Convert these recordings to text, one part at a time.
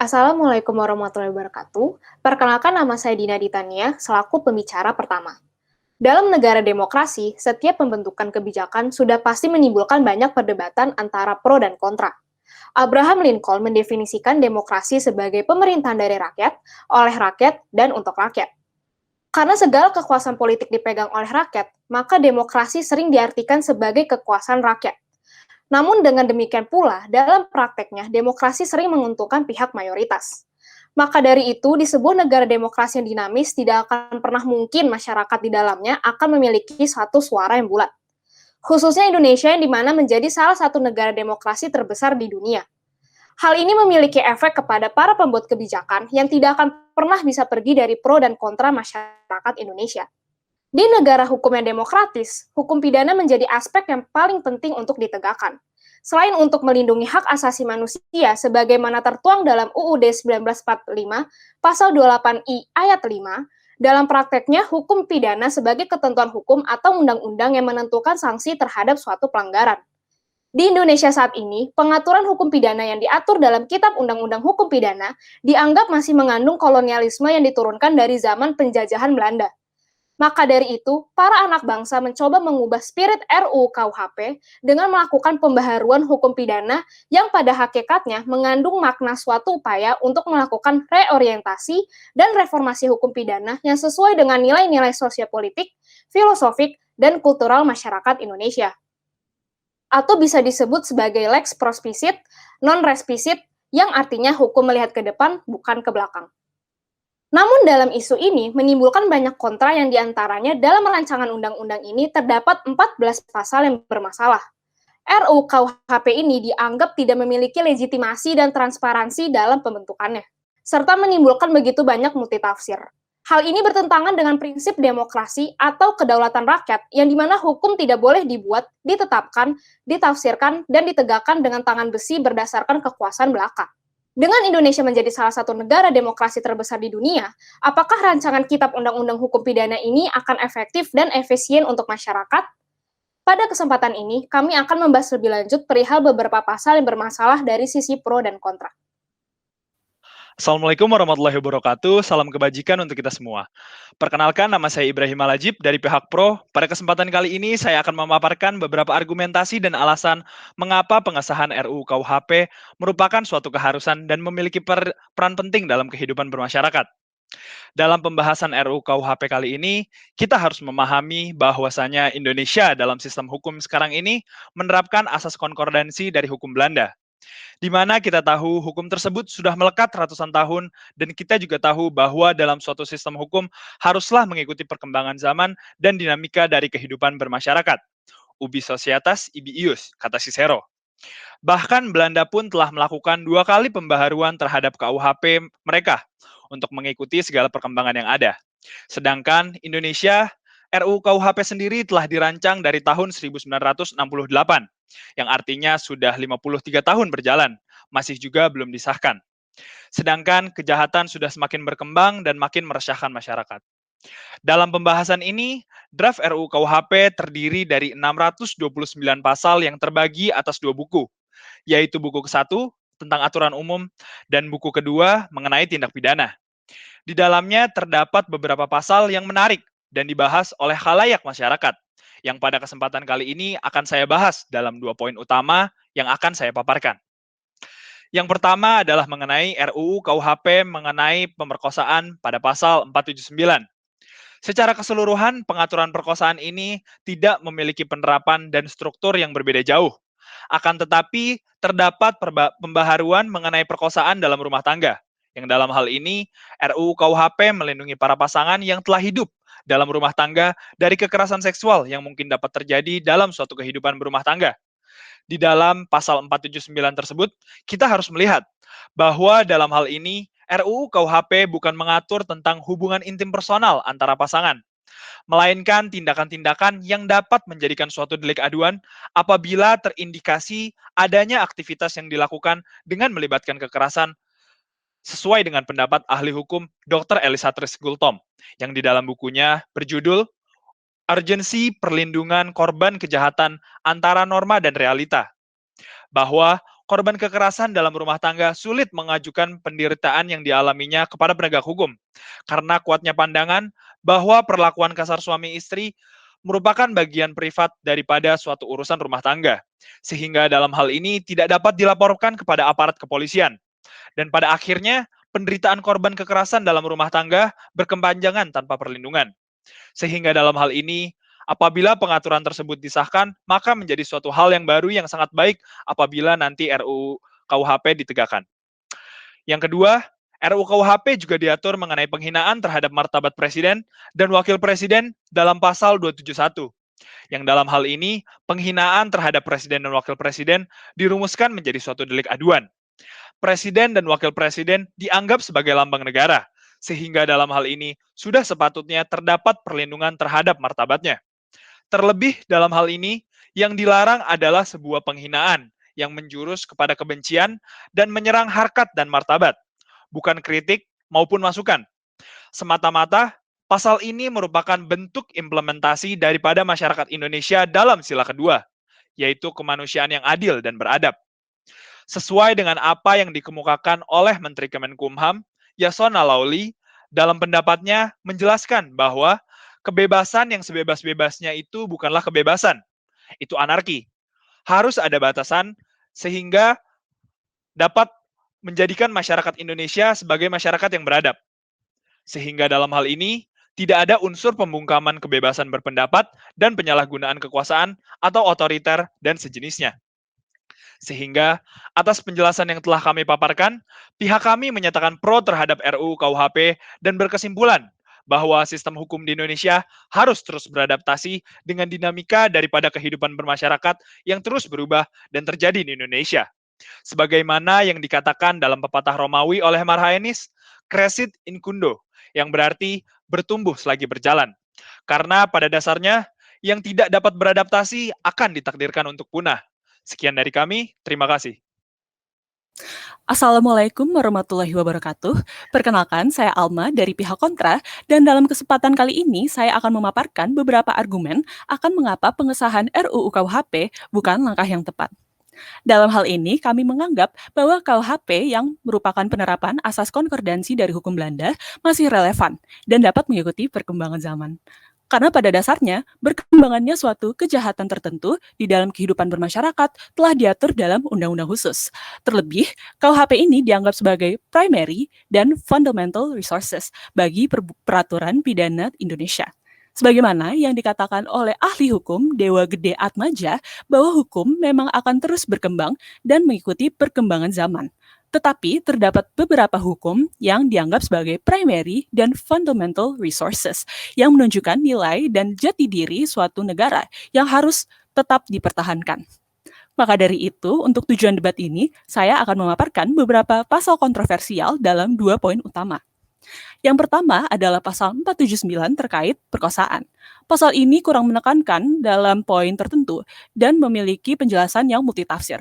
Assalamualaikum warahmatullahi wabarakatuh. Perkenalkan nama saya Dina Ditania selaku pembicara pertama. Dalam negara demokrasi, setiap pembentukan kebijakan sudah pasti menimbulkan banyak perdebatan antara pro dan kontra. Abraham Lincoln mendefinisikan demokrasi sebagai pemerintahan dari rakyat, oleh rakyat, dan untuk rakyat. Karena segala kekuasaan politik dipegang oleh rakyat, maka demokrasi sering diartikan sebagai kekuasaan rakyat. Namun dengan demikian pula, dalam prakteknya, demokrasi sering menguntungkan pihak mayoritas. Maka dari itu, di sebuah negara demokrasi yang dinamis, tidak akan pernah mungkin masyarakat di dalamnya akan memiliki satu suara yang bulat. Khususnya Indonesia yang dimana menjadi salah satu negara demokrasi terbesar di dunia. Hal ini memiliki efek kepada para pembuat kebijakan yang tidak akan pernah bisa pergi dari pro dan kontra masyarakat Indonesia. Di negara hukum yang demokratis, hukum pidana menjadi aspek yang paling penting untuk ditegakkan. Selain untuk melindungi hak asasi manusia sebagaimana tertuang dalam UUD 1945 pasal 28I ayat 5, dalam prakteknya hukum pidana sebagai ketentuan hukum atau undang-undang yang menentukan sanksi terhadap suatu pelanggaran. Di Indonesia saat ini, pengaturan hukum pidana yang diatur dalam Kitab Undang-Undang Hukum Pidana dianggap masih mengandung kolonialisme yang diturunkan dari zaman penjajahan Belanda. Maka dari itu, para anak bangsa mencoba mengubah spirit RUU KUHP dengan melakukan pembaharuan hukum pidana yang pada hakikatnya mengandung makna suatu upaya untuk melakukan reorientasi dan reformasi hukum pidana yang sesuai dengan nilai-nilai sosiopolitik, filosofik, dan kultural masyarakat Indonesia. Atau bisa disebut sebagai lex prospicit, non respisit, yang artinya hukum melihat ke depan, bukan ke belakang. Namun dalam isu ini menimbulkan banyak kontra yang diantaranya dalam rancangan undang-undang ini terdapat 14 pasal yang bermasalah. RUU KUHP ini dianggap tidak memiliki legitimasi dan transparansi dalam pembentukannya, serta menimbulkan begitu banyak multitafsir. Hal ini bertentangan dengan prinsip demokrasi atau kedaulatan rakyat yang dimana hukum tidak boleh dibuat, ditetapkan, ditafsirkan, dan ditegakkan dengan tangan besi berdasarkan kekuasaan belaka. Dengan Indonesia menjadi salah satu negara demokrasi terbesar di dunia, apakah rancangan Kitab Undang-Undang Hukum Pidana ini akan efektif dan efisien untuk masyarakat? Pada kesempatan ini, kami akan membahas lebih lanjut perihal beberapa pasal yang bermasalah dari sisi pro dan kontra. Assalamualaikum warahmatullahi wabarakatuh. Salam kebajikan untuk kita semua. Perkenalkan, nama saya Ibrahim Alajib dari pihak Pro. Pada kesempatan kali ini, saya akan memaparkan beberapa argumentasi dan alasan mengapa pengesahan RUU KUHP merupakan suatu keharusan dan memiliki peran penting dalam kehidupan bermasyarakat. Dalam pembahasan RUU KUHP kali ini, kita harus memahami bahwasanya Indonesia dalam sistem hukum sekarang ini menerapkan asas konkordansi dari hukum Belanda, di mana kita tahu hukum tersebut sudah melekat ratusan tahun, dan kita juga tahu bahwa dalam suatu sistem hukum haruslah mengikuti perkembangan zaman dan dinamika dari kehidupan bermasyarakat. Ubi societas, ibi ius, kata Cicero. Bahkan Belanda pun telah melakukan 2 kali pembaharuan terhadap KUHP mereka untuk mengikuti segala perkembangan yang ada. Sedangkan Indonesia, RUU KUHP sendiri telah dirancang dari tahun 1968, yang artinya sudah 53 tahun berjalan, masih juga belum disahkan. Sedangkan kejahatan sudah semakin berkembang dan makin meresahkan masyarakat. Dalam pembahasan ini, draft RUU KUHP terdiri dari 629 pasal yang terbagi atas 2 buku, yaitu buku ke-1 tentang aturan umum dan buku kedua mengenai tindak pidana. Di dalamnya terdapat beberapa pasal yang menarik dan dibahas oleh khalayak masyarakat, yang pada kesempatan kali ini akan saya bahas dalam 2 poin utama yang akan saya paparkan. Yang pertama adalah mengenai RUU KUHP mengenai pemerkosaan pada pasal 479. Secara keseluruhan, pengaturan perkosaan ini tidak memiliki penerapan dan struktur yang berbeda jauh. Akan tetapi, terdapat pembaharuan mengenai perkosaan dalam rumah tangga, yang dalam hal ini, RUU KUHP melindungi para pasangan yang telah hidup dalam rumah tangga dari kekerasan seksual yang mungkin dapat terjadi dalam suatu kehidupan berumah tangga. Di dalam pasal 479 tersebut, kita harus melihat bahwa dalam hal ini, RUU KUHP bukan mengatur tentang hubungan intim personal antara pasangan, melainkan tindakan-tindakan yang dapat menjadikan suatu delik aduan apabila terindikasi adanya aktivitas yang dilakukan dengan melibatkan kekerasan, sesuai dengan pendapat ahli hukum Dr. Elisatris Gultom, yang di dalam bukunya berjudul Urgensi Perlindungan Korban Kejahatan Antara Norma dan Realita, bahwa korban kekerasan dalam rumah tangga sulit mengajukan penderitaan yang dialaminya kepada penegak hukum, karena kuatnya pandangan bahwa perlakuan kasar suami istri merupakan bagian privat daripada suatu urusan rumah tangga, sehingga dalam hal ini tidak dapat dilaporkan kepada aparat kepolisian. Dan pada akhirnya, penderitaan korban kekerasan dalam rumah tangga berkepanjangan tanpa perlindungan. Sehingga dalam hal ini, apabila pengaturan tersebut disahkan, maka menjadi suatu hal yang baru yang sangat baik apabila nanti RUU KUHP ditegakkan. Yang kedua, RUU KUHP juga diatur mengenai penghinaan terhadap martabat presiden dan wakil presiden dalam pasal 271. Yang dalam hal ini, penghinaan terhadap presiden dan wakil presiden dirumuskan menjadi suatu delik aduan. Presiden dan wakil presiden dianggap sebagai lambang negara, sehingga dalam hal ini sudah sepatutnya terdapat perlindungan terhadap martabatnya. Terlebih dalam hal ini, yang dilarang adalah sebuah penghinaan yang menjurus kepada kebencian dan menyerang harkat dan martabat, bukan kritik maupun masukan. Semata-mata, pasal ini merupakan bentuk implementasi daripada masyarakat Indonesia dalam sila kedua, yaitu kemanusiaan yang adil dan beradab. Sesuai dengan apa yang dikemukakan oleh Menteri Kemenkumham, Yasona Lauli, dalam pendapatnya menjelaskan bahwa kebebasan yang sebebas-bebasnya itu bukanlah kebebasan, itu anarki. Harus ada batasan sehingga dapat menjadikan masyarakat Indonesia sebagai masyarakat yang beradab. Sehingga dalam hal ini, tidak ada unsur pembungkaman kebebasan berpendapat dan penyalahgunaan kekuasaan atau otoriter dan sejenisnya. Sehingga, atas penjelasan yang telah kami paparkan, pihak kami menyatakan pro terhadap RUU KUHP dan berkesimpulan bahwa sistem hukum di Indonesia harus terus beradaptasi dengan dinamika daripada kehidupan bermasyarakat yang terus berubah dan terjadi di Indonesia. Sebagaimana yang dikatakan dalam pepatah Romawi oleh Marhaenis, crescit incundo, yang berarti bertumbuh selagi berjalan. Karena pada dasarnya, yang tidak dapat beradaptasi akan ditakdirkan untuk punah. Sekian dari kami, terima kasih. Assalamualaikum warahmatullahi wabarakatuh. Perkenalkan, saya Alma dari pihak kontra, dan dalam kesempatan kali ini saya akan memaparkan beberapa argumen akan mengapa pengesahan RUU KUHP bukan langkah yang tepat. Dalam hal ini, kami menganggap bahwa KUHP yang merupakan penerapan asas konkordansi dari hukum Belanda masih relevan dan dapat mengikuti perkembangan zaman. Karena pada dasarnya, berkembangannya suatu kejahatan tertentu di dalam kehidupan bermasyarakat telah diatur dalam undang-undang khusus. Terlebih, KUHP ini dianggap sebagai primary dan fundamental resources bagi peraturan pidana Indonesia. Sebagaimana yang dikatakan oleh ahli hukum Dewa Gede Atmaja, bahwa hukum memang akan terus berkembang dan mengikuti perkembangan zaman. Tetapi terdapat beberapa hukum yang dianggap sebagai primary dan fundamental resources yang menunjukkan nilai dan jati diri suatu negara yang harus tetap dipertahankan. Maka dari itu, untuk tujuan debat ini, saya akan memaparkan beberapa pasal kontroversial dalam 2 poin utama. Yang pertama adalah pasal 479 terkait perkosaan. Pasal ini kurang menekankan dalam poin tertentu dan memiliki penjelasan yang multitafsir.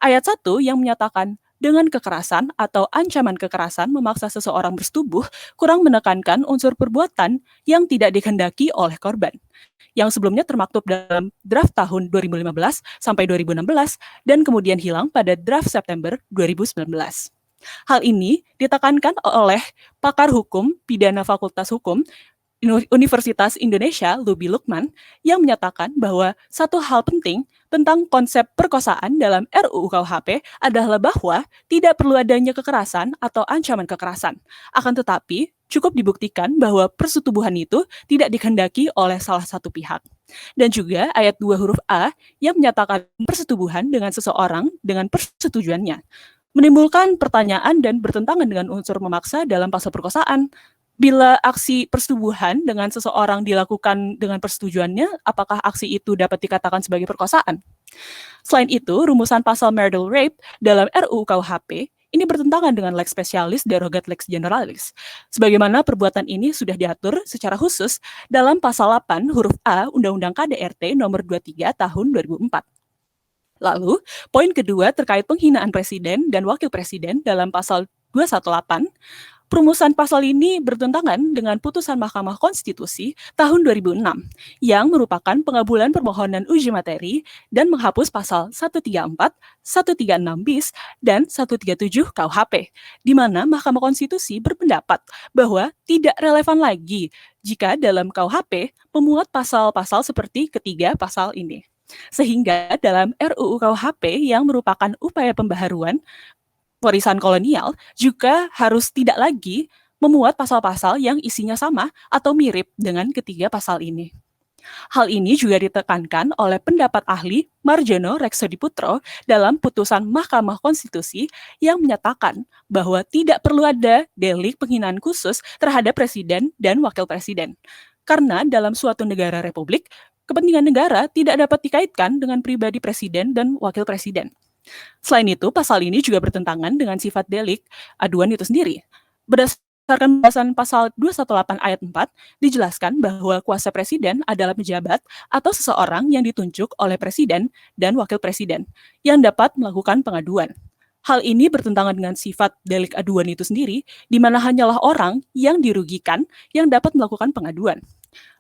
Ayat 1 yang menyatakan dengan kekerasan atau ancaman kekerasan memaksa seseorang bersetubuh kurang menekankan unsur perbuatan yang tidak dikehendaki oleh korban, yang sebelumnya termaktub dalam draft tahun 2015 sampai 2016 dan kemudian hilang pada draft September 2019. Hal ini ditekankan oleh pakar hukum pidana Fakultas Hukum Universitas Indonesia, Lubi Lukman, yang menyatakan bahwa satu hal penting tentang konsep perkosaan dalam RUU KUHP adalah bahwa tidak perlu adanya kekerasan atau ancaman kekerasan. Akan tetapi, cukup dibuktikan bahwa persetubuhan itu tidak dikehendaki oleh salah satu pihak. Dan juga ayat 2 huruf A yang menyatakan persetubuhan dengan seseorang dengan persetujuannya. Menimbulkan pertanyaan dan bertentangan dengan unsur memaksa dalam pasal perkosaan. Bila aksi persetubuhan dengan seseorang dilakukan dengan persetujuannya, apakah aksi itu dapat dikatakan sebagai perkosaan? Selain itu, rumusan pasal marital rape dalam RUU KUHP ini bertentangan dengan lex specialis derogat lex generalis. Sebagaimana perbuatan ini sudah diatur secara khusus dalam pasal 8 huruf A Undang-Undang KDRT nomor 23 tahun 2004. Lalu, poin kedua terkait penghinaan presiden dan wakil presiden dalam pasal 218 Perumusan pasal ini bertentangan dengan putusan Mahkamah Konstitusi tahun 2006 yang merupakan pengabulan permohonan uji materi dan menghapus pasal 134, 136 bis, dan 137 KUHP, di mana Mahkamah Konstitusi berpendapat bahwa tidak relevan lagi jika dalam KUHP memuat pasal-pasal seperti ketiga pasal ini. Sehingga dalam RUU KUHP yang merupakan upaya pembaharuan warisan kolonial juga harus tidak lagi memuat pasal-pasal yang isinya sama atau mirip dengan ketiga pasal ini. Hal ini juga ditekankan oleh pendapat ahli Marjono Reksodiputro dalam putusan Mahkamah Konstitusi yang menyatakan bahwa tidak perlu ada delik penghinaan khusus terhadap presiden dan wakil presiden. Karena dalam suatu negara republik, kepentingan negara tidak dapat dikaitkan dengan pribadi presiden dan wakil presiden. Selain itu, pasal ini juga bertentangan dengan sifat delik aduan itu sendiri. Berdasarkan pembahasan pasal 218 ayat 4, dijelaskan bahwa kuasa presiden adalah pejabat atau seseorang yang ditunjuk oleh presiden dan wakil presiden yang dapat melakukan pengaduan. Hal ini bertentangan dengan sifat delik aduan itu sendiri, di mana hanyalah orang yang dirugikan yang dapat melakukan pengaduan.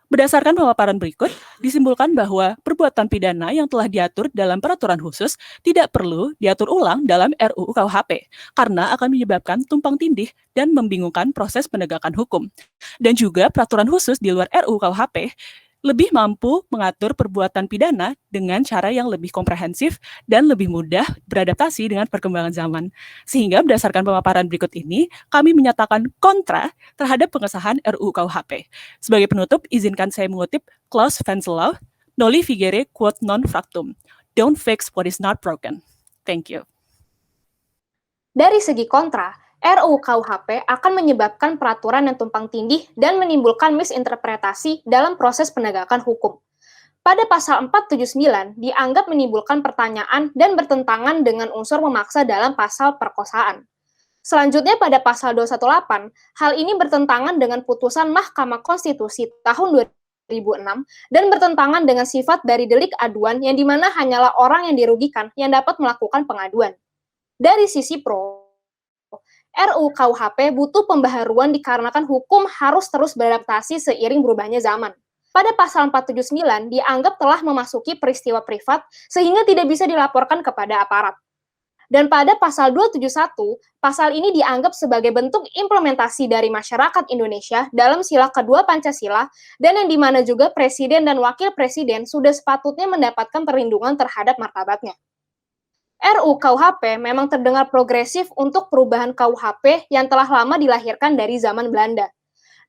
Berdasarkan pemaparan berikut, disimpulkan bahwa perbuatan pidana yang telah diatur dalam peraturan khusus tidak perlu diatur ulang dalam RUU KUHP karena akan menyebabkan tumpang tindih dan membingungkan proses penegakan hukum. Dan juga peraturan khusus di luar RUU KUHP lebih mampu mengatur perbuatan pidana dengan cara yang lebih komprehensif dan lebih mudah beradaptasi dengan perkembangan zaman. Sehingga berdasarkan pemaparan berikut ini, kami menyatakan kontra terhadap pengesahan RUU KUHP. Sebagai penutup, izinkan saya mengutip Klaus Vencelau, Noli figere quod non fractum. Don't fix what is not broken. Thank you. Dari segi kontra, RUU KUHP akan menyebabkan peraturan yang tumpang tindih dan menimbulkan misinterpretasi dalam proses penegakan hukum. Pada pasal 479 dianggap menimbulkan pertanyaan dan bertentangan dengan unsur memaksa dalam pasal perkosaan. Selanjutnya pada pasal 218, hal ini bertentangan dengan putusan Mahkamah Konstitusi tahun 2006 dan bertentangan dengan sifat dari delik aduan yang dimana hanyalah orang yang dirugikan yang dapat melakukan pengaduan. Dari sisi pro, RUU KUHP butuh pembaharuan dikarenakan hukum harus terus beradaptasi seiring berubahnya zaman. Pada pasal 479 dianggap telah memasuki peristiwa privat sehingga tidak bisa dilaporkan kepada aparat. Dan pada pasal 271, pasal ini dianggap sebagai bentuk implementasi dari masyarakat Indonesia dalam sila kedua Pancasila dan yang dimana juga presiden dan wakil presiden sudah sepatutnya mendapatkan perlindungan terhadap martabatnya. RUU KUHP memang terdengar progresif untuk perubahan KUHP yang telah lama dilahirkan dari zaman Belanda.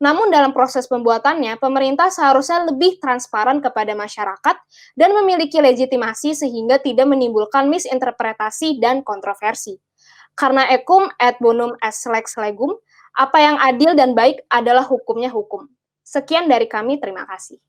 Namun dalam proses pembuatannya, pemerintah seharusnya lebih transparan kepada masyarakat dan memiliki legitimasi sehingga tidak menimbulkan misinterpretasi dan kontroversi. Karena equum et bonum est lex legum, apa yang adil dan baik adalah hukumnya hukum. Sekian dari kami, terima kasih.